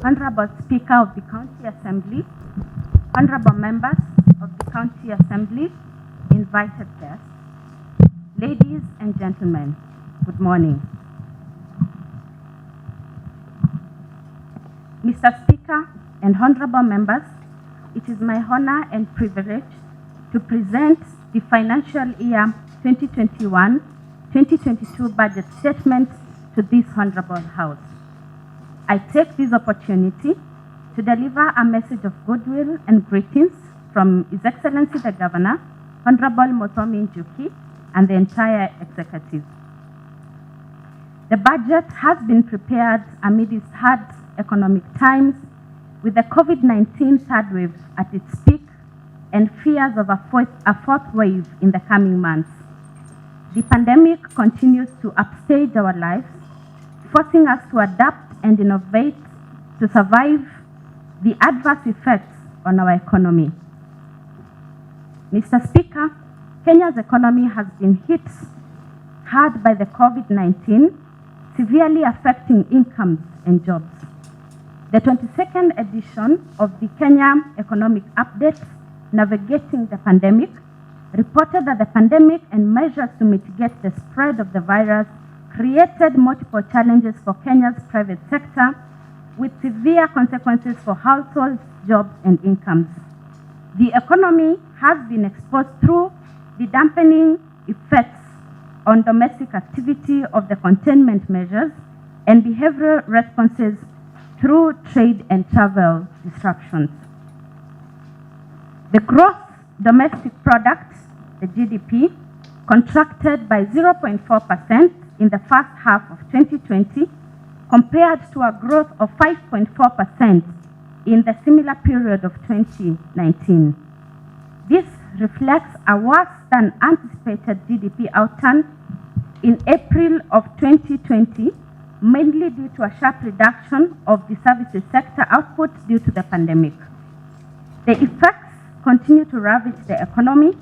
Honorable Speaker of the County Assembly, honorable members of the County Assembly, invited guests, ladies and gentlemen, good morning. Mr. Speaker and honorable members, it is my honor and privilege to present the financial year 2021-2022 budget statement to this honorable House. I take this opportunity to deliver a message of goodwill and greetings from His Excellency the Governor, Honorable Muthomi Njuki, and the entire executive. The budget has been prepared amid its hard economic times, with the COVID-19 third wave at its peak and fears of a fourth wave in the coming months. The pandemic continues to upstage our lives, forcing us to adapt and innovate to survive the adverse effects on our economy. Mr. Speaker, Kenya's economy has been hit hard by the COVID-19, severely affecting incomes and jobs. The 22nd edition of the Kenya Economic Update, Navigating the Pandemic, reported that the pandemic and measures to mitigate the spread of the virus created multiple challenges for Kenya's private sector, with severe consequences for households, jobs, and incomes. The economy has been exposed through the dampening effects on domestic activity of the containment measures and behavioral responses through trade and travel disruptions. The gross domestic product, the GDP, contracted by 0.4% in the first half of 2020, compared to a growth of 5.4% in the similar period of 2019. This reflects a worse than anticipated GDP outturn in April of 2020, mainly due to a sharp reduction of the services sector output due to the pandemic. The effects continue to ravage the economy,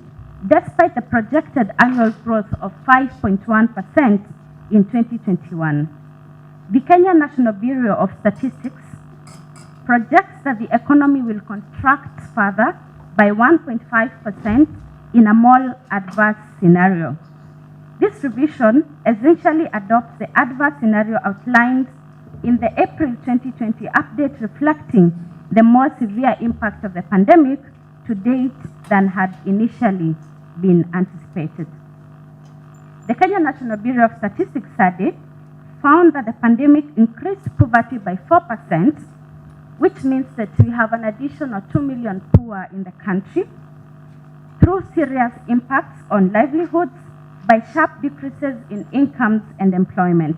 despite the projected annual growth of 5.1% in 2021. The Kenya National Bureau of Statistics projects that the economy will contract further by 1.5% in a more adverse scenario. This revision essentially adopts the adverse scenario outlined in the April 2020 update, reflecting the more severe impact of the pandemic to date than had initially been anticipated. The Kenya National Bureau of Statistics study found that the pandemic increased poverty by 4%, which means that we have an additional 2 million poor in the country, through serious impacts on livelihoods by sharp decreases in incomes and employment.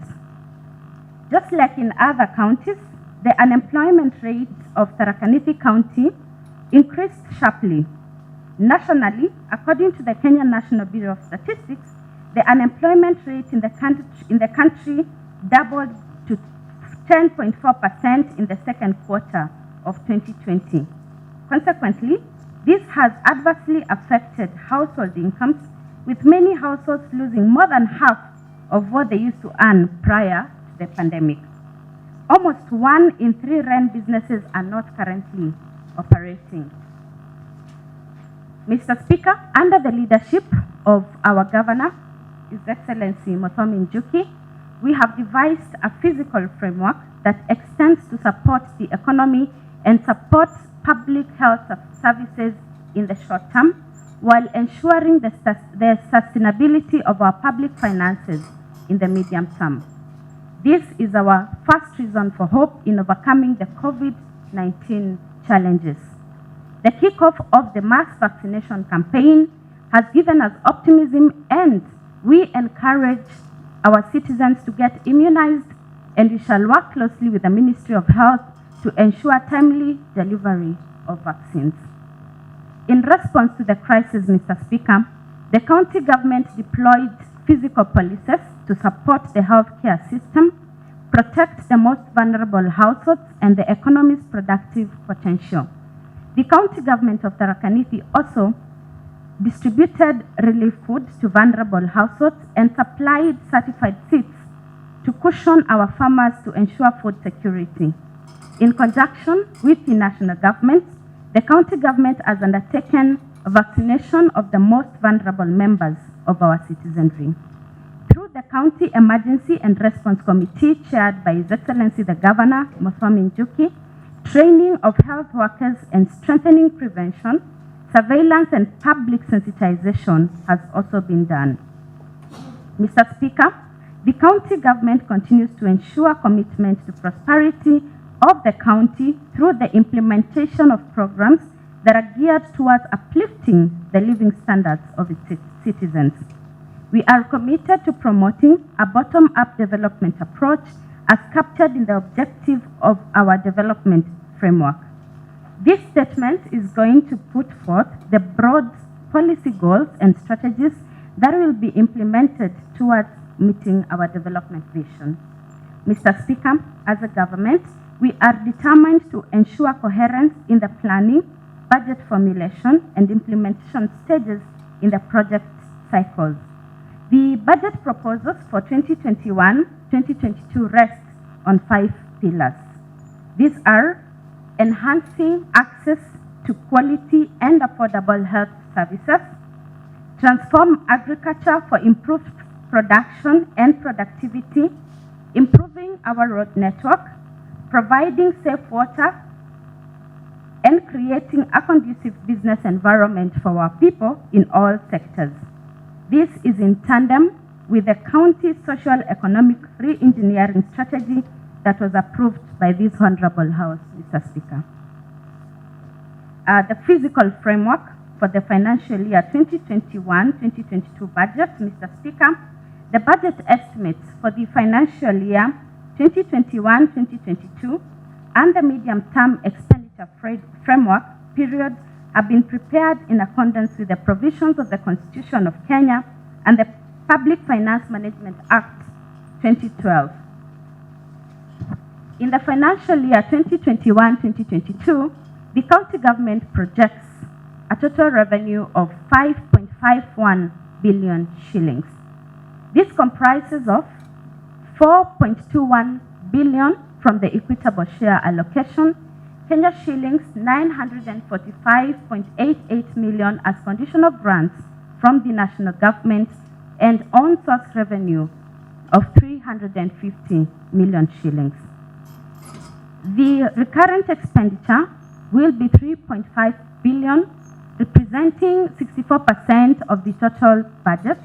Just like in other counties, the unemployment rate of Tharaka Nithi County increased sharply. Nationally, according to the Kenya National Bureau of Statistics, the unemployment rate in the country doubled to 10.4% in the second quarter of 2020. Consequently, this has adversely affected household incomes, with many households losing more than half of what they used to earn prior to the pandemic. Almost 1 in 3 rent businesses are not currently operating. Mr. Speaker, under the leadership of our Governor, His Excellency Muthomi Njuki, we have devised a physical framework that extends to support the economy and support public health services in the short term, while ensuring the sustainability of our public finances in the medium term. This is our first reason for hope in overcoming the COVID-19 challenges. The kickoff of the mass vaccination campaign has given us optimism, and we encourage our citizens to get immunized, and we shall work closely with the Ministry of Health to ensure timely delivery of vaccines. In response to the crisis, Mr. Speaker, the county government deployed physical policies to support the healthcare system, protect the most vulnerable households, and the economy's productive potential. The county government of Tharaka Nithi also distributed relief food to vulnerable households, and supplied certified seeds to cushion our farmers to ensure food security. In conjunction with the national government, the county government has undertaken vaccination of the most vulnerable members of our citizenry. Through the County Emergency and Response Committee, chaired by His Excellency the Governor, Moswami Njuki, training of health workers and strengthening prevention, surveillance and public sensitization has also been done. Mr. Speaker, the county government continues to ensure commitment to prosperity of the county through the implementation of programs that are geared towards uplifting the living standards of its citizens. We are committed to promoting a bottom-up development approach as captured in the objective of our development framework. This statement is going to put forth the broad policy goals and strategies that will be implemented towards meeting our development vision. Mr. Speaker, as a government, we are determined to ensure coherence in the planning, budget formulation, and implementation stages in the project cycles. The budget proposals for 2021-2022 rest on 5 pillars. These are enhancing access to quality and affordable health services, transform agriculture for improved production and productivity, improving our road network, providing safe water, and creating a conducive business environment for our people in all sectors. This is in tandem with the county social economic re-engineering strategy that was approved by this Honorable House, Mr. Speaker. The physical framework for the financial year 2021-2022 budget, Mr. Speaker, the budget estimates for the financial year 2021-2022 and the medium-term expenditure framework period have been prepared in accordance with the provisions of the Constitution of Kenya and the Public Finance Management Act 2012. In the financial year 2021-2022, the county government projects a total revenue of 5.51 billion shillings. This comprises of 4.21 billion from the equitable share allocation, Kenya shillings 945.88 million as conditional grants from the national government, and on-source revenue of 350 million shillings. The recurrent expenditure will be 3.5 billion, representing 64% of the total budget,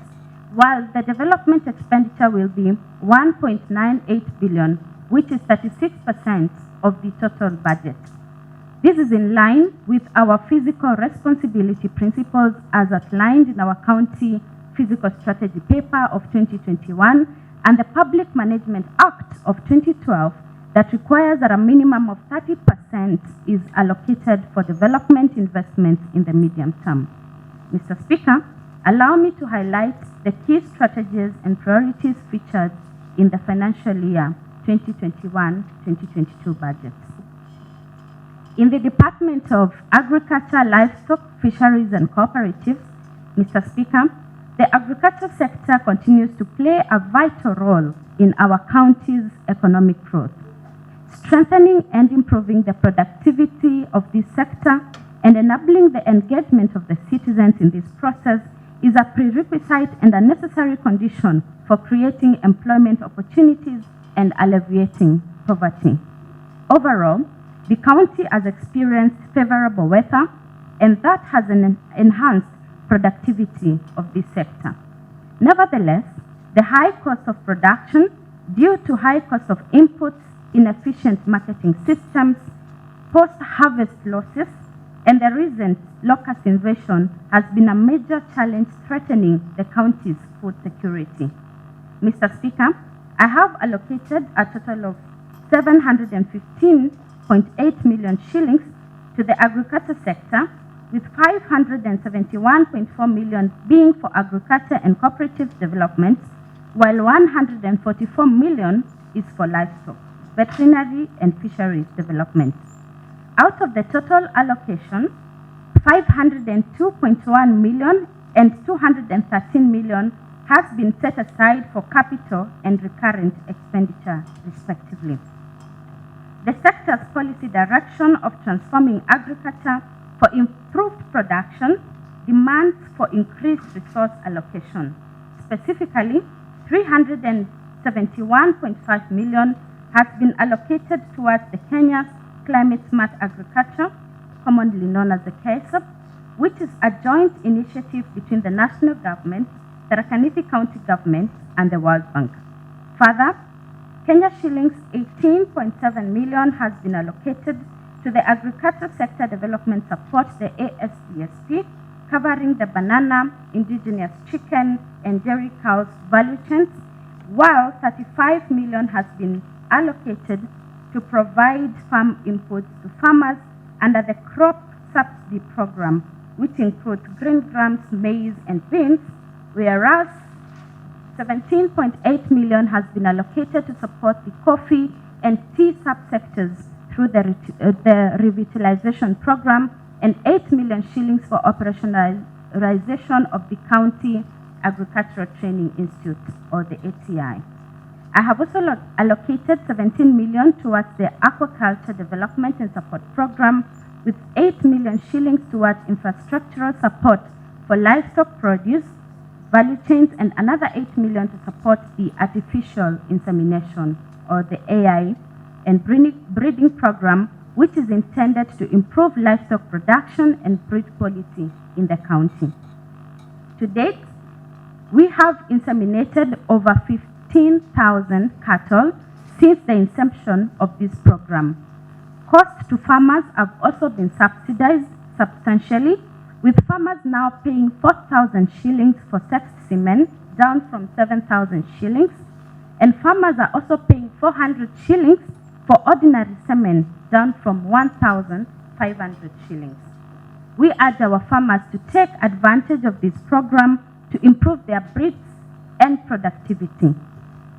while the development expenditure will be 1.98 billion, which is 36% of the total budget. This is in line with our fiscal responsibility principles as outlined in our county fiscal strategy paper of 2021 and the Public Management Act of 2012 that requires that a minimum of 30% is allocated for development investments in the medium term. Mr. Speaker, allow me to highlight the key strategies and priorities featured in the financial year 2021-2022 budget. In the Department of Agriculture, Livestock, Fisheries and Cooperatives, Mr. Speaker, the agriculture sector continues to play a vital role in our county's economic growth. Strengthening and improving the productivity of this sector and enabling the engagement of the citizens in this process is a prerequisite and a necessary condition for creating employment opportunities and alleviating poverty. Overall, the county has experienced favorable weather, and that has enhanced productivity of this sector. Nevertheless, the high cost of production due to high cost of inputs, inefficient marketing systems, post-harvest losses, and the recent locust invasion has been a major challenge threatening the county's food security. Mr. Speaker, I have allocated a total of 715.8 million shillings to the agriculture sector, with 571.4 million being for agriculture and cooperative development, while 144 million is for livestock, veterinary and fisheries development. Out of the total allocation, 502.1 million and 213 million has been set aside for capital and recurrent expenditure, respectively. The sector's policy direction of transforming agriculture for improved production demands for increased resource allocation. Specifically, 371.5 million has been allocated towards the Kenya's Climate Smart Agriculture, commonly known as the KSAP, which is a joint initiative between the national government, the Nithi County government, and the World Bank. Further, Kenya shillings 18.7 million has been allocated to the Agriculture Sector Development Support, the ASDSP, covering the banana, indigenous chicken, and dairy cows value chains, while 35 million has been allocated to provide farm inputs to farmers under the crop subsidy program, which includes green grams, maize, and beans, whereas 17.8 million has been allocated to support the coffee and tea subsectors through the revitalization program, and 8 million shillings for operationalization of the County Agricultural Training Institute, or the ATI. I have also allocated 17 million towards the Aquaculture Development and Support Program, with 8 million shillings towards infrastructural support for livestock produce, value chains, and another 8 million to support the artificial insemination, or the AI, and breeding program, which is intended to improve livestock production and breed quality in the county. To date, we have inseminated over 15,000 cattle since the inception of this program. Costs to farmers have also been subsidized substantially, with farmers now paying 4,000 shillings for sexed semen, down from 7,000 shillings, and farmers are also paying 400 shillings for ordinary semen, down from 1,500 shillings. We urge our farmers to take advantage of this program to improve their breeds and productivity.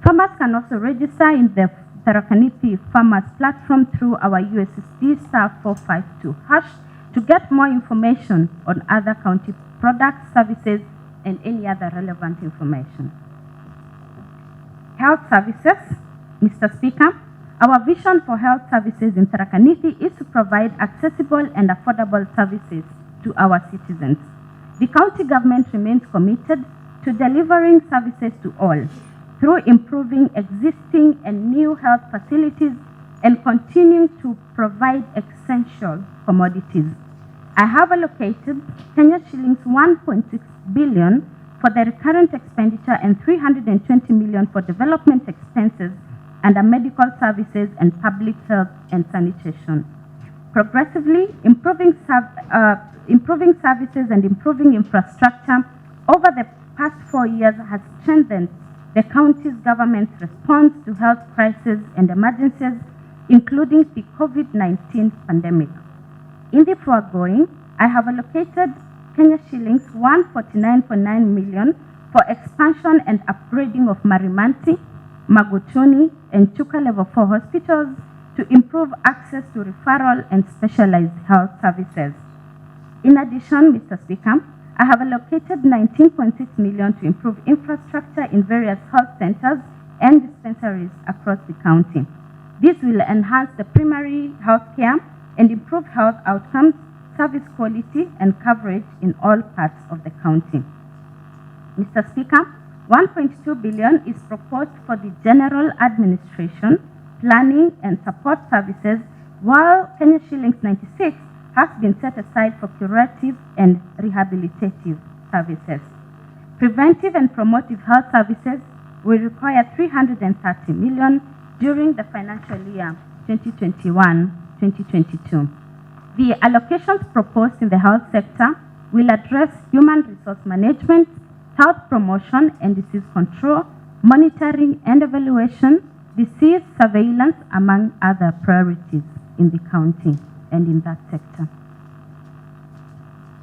Farmers can also register in the Nithi Farmers platform through our USSD *452# to get more information on other county products, services, and any other relevant information. Health services. Mr. Speaker, our vision for health services in Tharaka Nithi is to provide accessible and affordable services to our citizens. The county government remains committed to delivering services to all through improving existing and new health facilities and continuing to provide essential commodities. I have allocated Kenya shillings 1.6 billion for the recurrent expenditure and 320 million for development expenses under medical services and public health and sanitation. Progressively improving services and improving infrastructure over the past 4 years has strengthened the county's government's response to health crises and emergencies, including the COVID-19 pandemic. In the foregoing, I have allocated Kenya shillings 149.9 million for expansion and upgrading of Marimanti, Magutuni, and Chuka Level 4 hospitals to improve access to referral and specialized health services. In addition, Mr. Speaker, I have allocated 19.6 million to improve infrastructure in various health centers and dispensaries across the county. This will enhance the primary health care and improve health outcomes, service quality, and coverage in all parts of the county. Mr. Speaker, 1.2 billion is proposed for the general administration, planning, and support services, while Kenya shillings 96 has been set aside for curative and rehabilitative services. Preventive and promotive health services will require 330 million during the financial year 2021-2022. The allocations proposed in the health sector will address human resource management, health promotion and disease control, monitoring and evaluation, disease surveillance, among other priorities in the county and in that sector.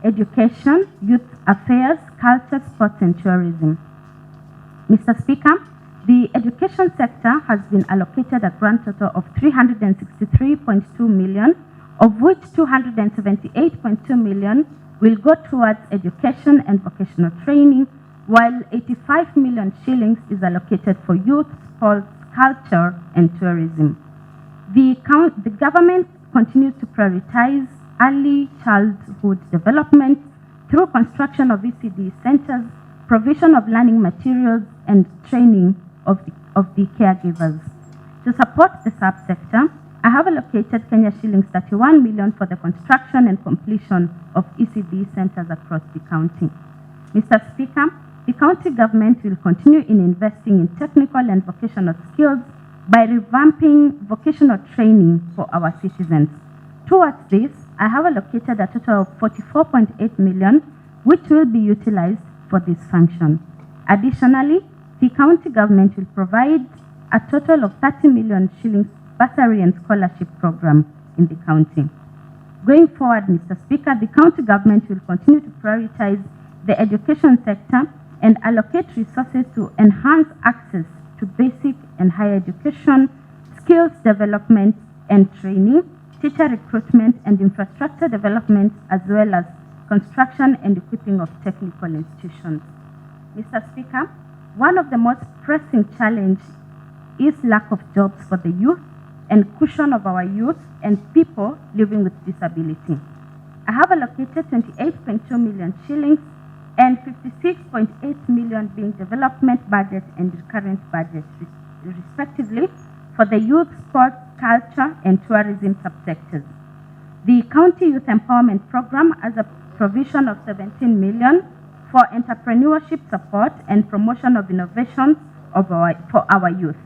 Education, youth affairs, culture, sports, and tourism. Mr. Speaker, the education sector has been allocated a grand total of 363.2 million, of which 278.2 million will go towards education and vocational training, while 85 million shillings is allocated for youth, sports, culture, and tourism. The government continues to prioritize early childhood development through construction of ECD centers, provision of learning materials, and training of the caregivers. To support the subsector, I have allocated Kenya shillings 31 million for the construction and completion of ECD centers across the county. Mr. Speaker, the county government will continue in investing in technical and vocational skills by revamping vocational training for our citizens. Towards this, I have allocated a total of 44.8 million, which will be utilized for this function. Additionally, the county government will provide a total of 30 million shillings bursary and scholarship program in the county. Going forward, Mr. Speaker, the county government will continue to prioritize the education sector and allocate resources to enhance access to basic and higher education, skills development and training, teacher recruitment and infrastructure development, as well as construction and equipping of technical institutions. Mr. Speaker, one of the most pressing challenges is lack of jobs for the youth and cushion of our youth and people living with disability. I have allocated 28.2 million shillings and 56.8 million being development budget and recurrent budget, respectively, for the youth, sport, culture, and tourism subsectors. The County Youth Empowerment Program has a provision of 17 million for entrepreneurship support and promotion of innovations for our youth.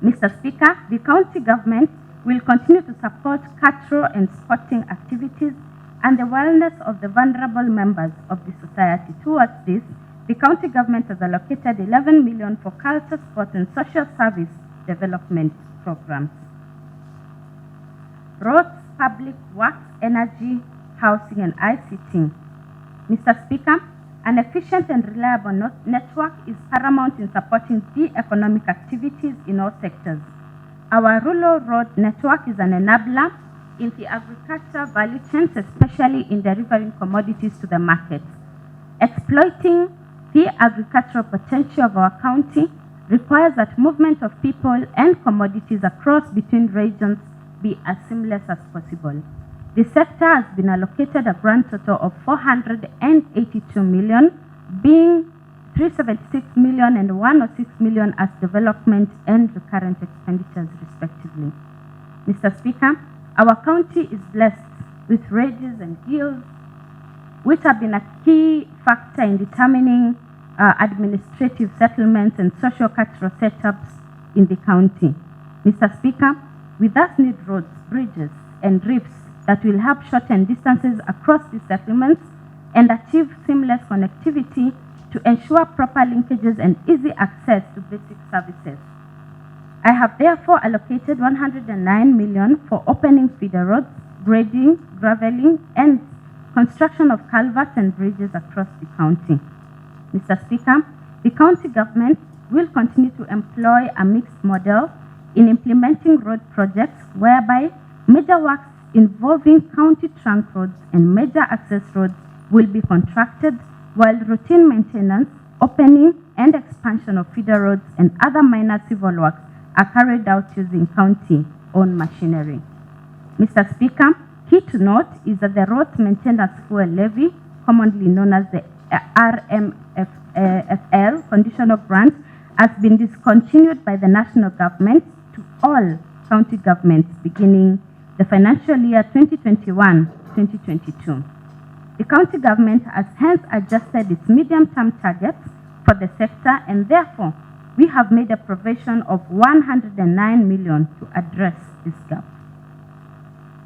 Mr. Speaker, the county government will continue to support cultural and sporting activities and the wellness of the vulnerable members of the society. Towards this, the county government has allocated 11 million for culture, sport, and social service development programs. Roads, public works, energy, housing, and ICT. Mr. Speaker, an efficient and reliable network is paramount in supporting the economic activities in all sectors. Our rural road network is an enabler in the agricultural value chains, especially in delivering commodities to the markets. Exploiting the agricultural potential of our county requires that movement of people and commodities across between regions be as seamless as possible. The sector has been allocated a grand total of 482 million, being 376 million and 106 million as development and recurrent expenditures, respectively. Mr. Speaker, our county is blessed with wages and yields, which have been a key factor in determining administrative settlements and socio-cultural setups in the county. Mr. Speaker, we thus need roads, bridges, and reefs that will help shorten distances across these settlements and achieve seamless connectivity to ensure proper linkages and easy access to basic services. I have therefore allocated 109 million for opening feeder roads, grading, graveling, and construction of culverts and bridges across the county. Mr. Speaker, the county government will continue to employ a mixed model in implementing road projects whereby major works involving county trunk roads and major access roads will be contracted, while routine maintenance, opening, and expansion of feeder roads and other minor civil works are carried out using county-owned machinery. Mr. Speaker, key to note is that the Roads Maintenance Fuel Levy, commonly known as the RMFL conditional grant, has been discontinued by the national government to all county governments beginning the financial year 2021-2022. The county government has hence adjusted its medium-term targets for the sector, and therefore we have made a provision of 109 million to address this gap.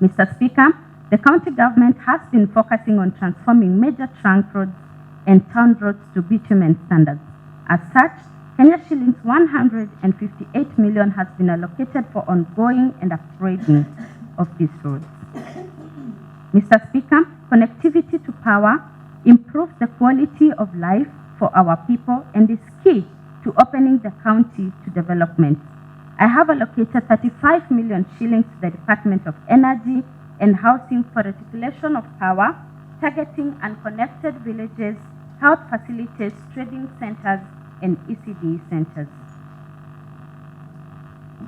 Mr. Speaker, the county government has been focusing on transforming major trunk roads and town roads to bitumen standards. As such, Kenya shillings 158 million has been allocated for ongoing and upgrading of these roads. Mr. Speaker, connectivity to power improves the quality of life for our people and is key to opening the county to development. I have allocated 35 million shillings to the Department of Energy and housing for reticulation of power, targeting unconnected villages, health facilities, trading centers, and ECD centers.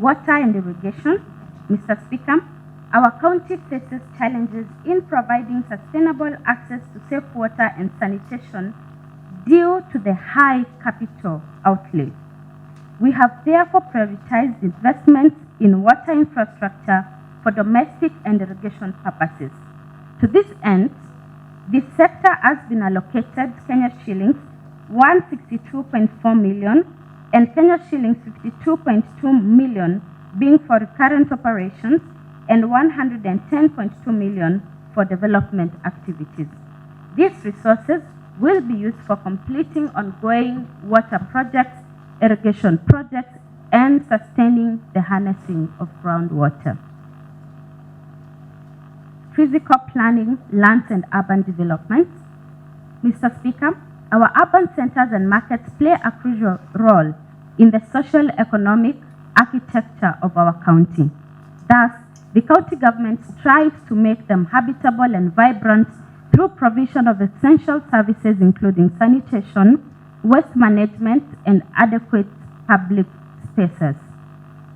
Water and irrigation. Mr. Speaker, our county faces challenges in providing sustainable access to safe water and sanitation due to the high capital outlay. We have therefore prioritized investments in water infrastructure for domestic and irrigation purposes. To this end, this sector has been allocated Kenya shillings 162.4 million and Kenya shillings 52.2 million being for recurrent operations and 110.2 million for development activities. These resources will be used for completing ongoing water projects, irrigation projects, and sustaining the harnessing of groundwater. Physical planning, lands and urban development. Mr. Speaker, our urban centers and markets play a crucial role in the social economic architecture of our county. Thus, the county government strives to make them habitable and vibrant through provision of essential services including sanitation, waste management, and adequate public spaces.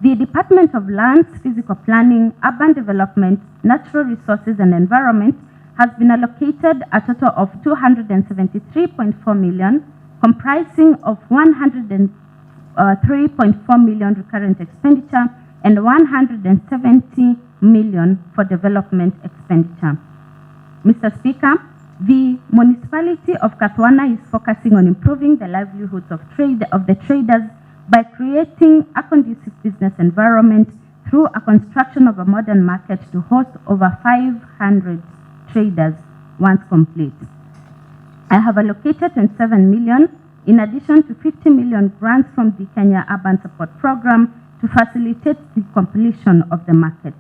The Department of Lands, Physical Planning, Urban Development, Natural Resources and Environment has been allocated a total of 273.4 million, comprising of 103.4 million recurrent expenditure and 170 million for development expenditure. Mr. Speaker, the municipality of Katwana is focusing on improving the livelihoods of the traders by creating a conducive business environment through a construction of a modern market to host over 500 traders once complete. I have allocated 27 million in addition to 50 million grants from the Kenya Urban Support Program to facilitate the completion of the market.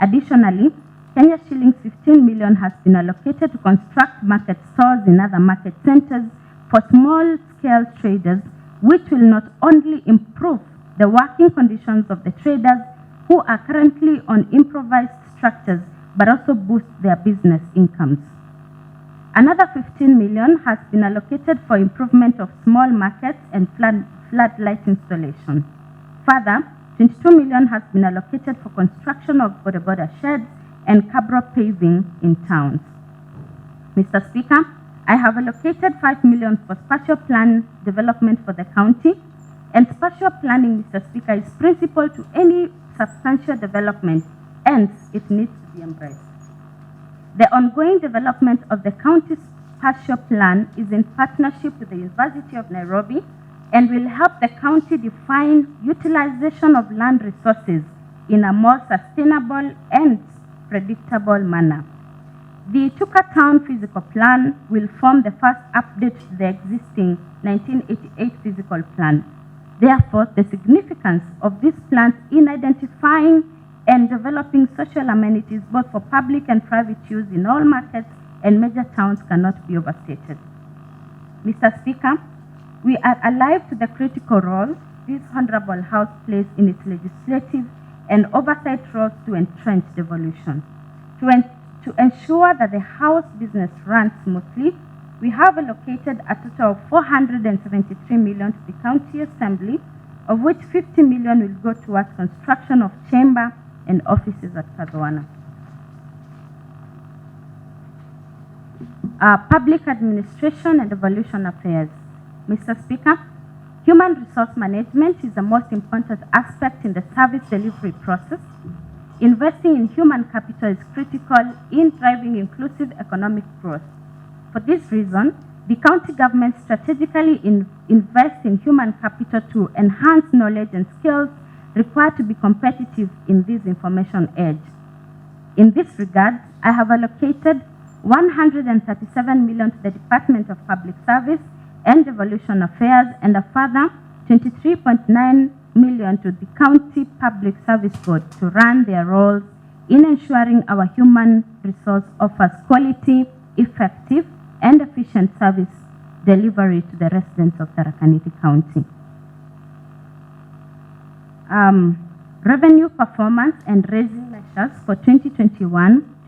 Additionally, Kenya shillings 15 million has been allocated to construct market stores in other market centers for small-scale traders, which will not only improve the working conditions of the traders who are currently on improvised structures, but also boost their business incomes. Another 15 million has been allocated for improvement of small markets and floodlight installation. Further, 22 million has been allocated for construction of border sheds and cabro paving in towns. Mr. Speaker, I have allocated 5 million for spatial plan development for the county, and spatial planning, Mr. Speaker, is principal to any substantial development, hence it needs to be embraced. The ongoing development of the county's spatial plan is in partnership with the University of Nairobi and will help the county define utilization of land resources in a more sustainable and predictable manner. The Chuka Town Physical Plan will form the first update to the existing 1988 Physical Plan. Therefore, the significance of this plan in identifying and developing social amenities both for public and private use in all markets and major towns cannot be overstated. Mr. Speaker, we are alive to the critical role this Honorable House plays in its legislative and oversight roles to entrench devolution. To ensure that the House business runs smoothly, we have allocated a total of 473 million to the County Assembly, of which 50 million will go towards construction of chamber and offices at Kadwana. Public administration and devolution affairs. Mr. Speaker, human resource management is the most important aspect in the service delivery process. Investing in human capital is critical in driving inclusive economic growth. For this reason, the county government strategically invests in human capital to enhance knowledge and skills required to be competitive in this information age. In this regard, I have allocated 137 million to the Department of Public Service and Devolution Affairs and a further 23.9 million to the County Public Service Board to run their roles in ensuring our human resource offers quality, effective, and efficient service delivery to the residents of Tharaka Nithi County. Revenue performance and raising measures for 2021-2022.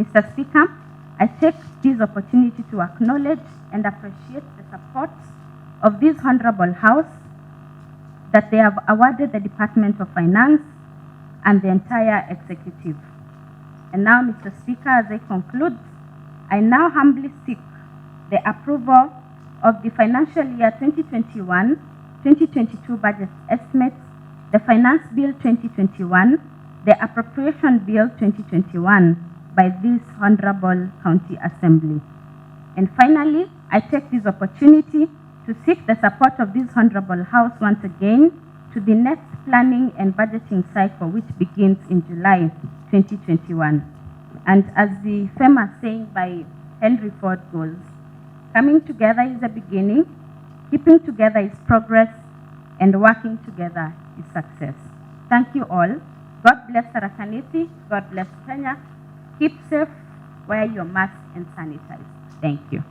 Mr. Speaker, I take this opportunity to acknowledge and appreciate the support of this Honorable House that they have awarded the Department of Finance and the entire executive. And now, Mr. Speaker, as I conclude, I now humbly seek the approval of the financial year 2021-2022 budget estimates, the Finance Bill 2021, the Appropriation Bill 2021 by this Honorable County Assembly. And finally, I take this opportunity to seek the support of this Honorable House once again to the next planning and budgeting cycle, which begins in July 2021. And as the famous saying by Henry Ford goes, coming together is the beginning, keeping together is progress, and working together is success. Thank you all. God bless Tharaka Nithi. God bless Kenya. Keep safe, wear your mask and sanitize. Thank you.